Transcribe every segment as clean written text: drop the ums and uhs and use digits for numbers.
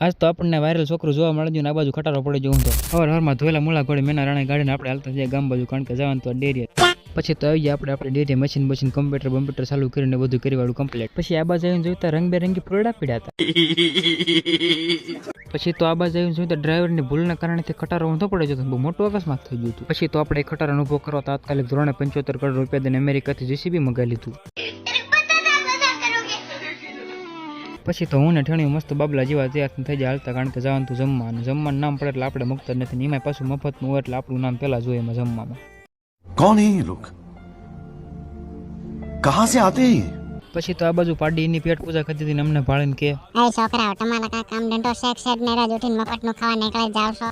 આજ તો આપણને વાયરલ છોકરું જોવા મળે છે ને આ બાજુ ખટારો પડી ગયો. હું તો હવારમાં ધોયેલા મુલા ઘોડે મેના રાણા ગાડીને આપણે હાલતા જઈએ ગામ બાજુ, કારણ કે જવાનું તો ડેરી. પછી તો આવી જાય આપણે ડેરી મશીન કમ્પ્યુટર ચાલુ કરીને બધું કરી વાળું કમ્પ્લીટ. પછી આ બાજુ આવીને જોઈતા રંગબેરંગી ફૂલડા પીડ્યા હતા. પછી તો આ બાજુ આવીને જોઈતા ડ્રાઈવરની ભૂલના કારણે તે ખટારો ઊંધો પડે છે, બહુ મોટો અકસ્માત થઈ ગયું હતું. પછી તો આપણે ખટારાનો ઉભો કરવા તાત્કાલિક ધોરણે 75 કરોડ રૂપિયા દઈને અમેરિકાથી જેસીબી મંગાવી લીધું. પછી તો હું ને ઠેણ્યું મસ્ત બાબલા જેવા તૈયાર થઈ જાય હાલતા, કારણ કે જવાનું તો જમવાનું નામ પડે એટલે આપણે મુકતા જ નથી. એમાં પાછું મફતનું હોય એટલે આપણું નામ પેલા જોઈએ એમાં જમવામાં. कौन है ये लोग, कहां से आते हैं? પછી તો આ બાજુ પાડી એની પેટ પૂજા કરતી હતી ને અમને ભાળીને કે છોકરાઓ તમારા કાંઈ કામ ધંધો શેક ને રાજ ઉઠીને મફતનું ખાવા નીકળી જાવ છો.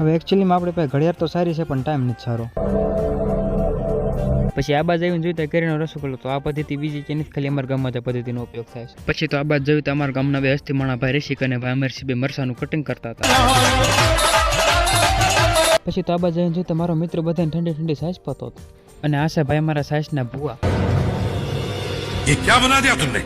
હવે એકચ્યુઅલીમાં આપણે પાસે ઘડિયાળ તો સારી છે પણ ટાઈમ નથી સારો. પછી આ બાજુ આવીને જોઈતા કેરીનો રસગુલ્લો, તો આ પદ્ધતિ બીજી કે નથી, ખાલી અમારા ગામમાં આ પદ્ધતિનો ઉપયોગ થાય છે. પછી તો આ બાજુ જોયું તો અમારા ગામના બે હસ્તીમાણા ભાઈ રસિક અને ભાઈ અમરસિંહ બે મરસાનું કટિંગ કરતા હતા. પછી તો આ બાજુ આવીને જોઈતા મારો મિત્ર બધાને ઠંડી ઠંડી સાઈઝ પતો હતો, અને આ છે ભાઈ અમારા સાઈઝના ભુવા. ये क्या बना दिया तुमने,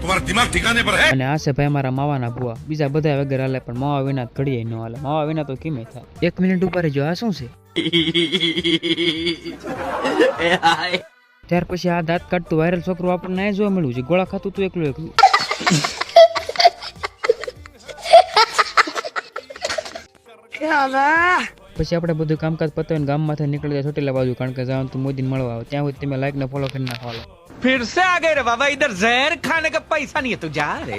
तुम्हारा दिमाग ठिकाने पर है? અને આ છે ભાઈ અમારા માવાના ભુવા. બીજા બધા વગર હાલે પણ માવા વિના ઘડીએ ન હાલે. માવા વિના તો કેમે થાય. 1 મિનિટ ઉપર જો આ શું છે. ત્યાર પછી આ દાંત કાઢતું વાયરલ છોકરું આપણને આ જોવા મળ્યું છે, ગોળા ખાતું તું એકલું. પછી આપણે બધું કામકાજ પતાવીને ગામમાંથી નીકળી જાય ચોટીલા બાજુ, કારણ કે જવાનું તો મોદીને મળવા આવે. ત્યાં સુધી તમે લાઈક ને ફોલો કરી નાખો. फिर से आ गए रे बाबा, इधर जहर खाने का पैसा नहीं है, तू जा रे।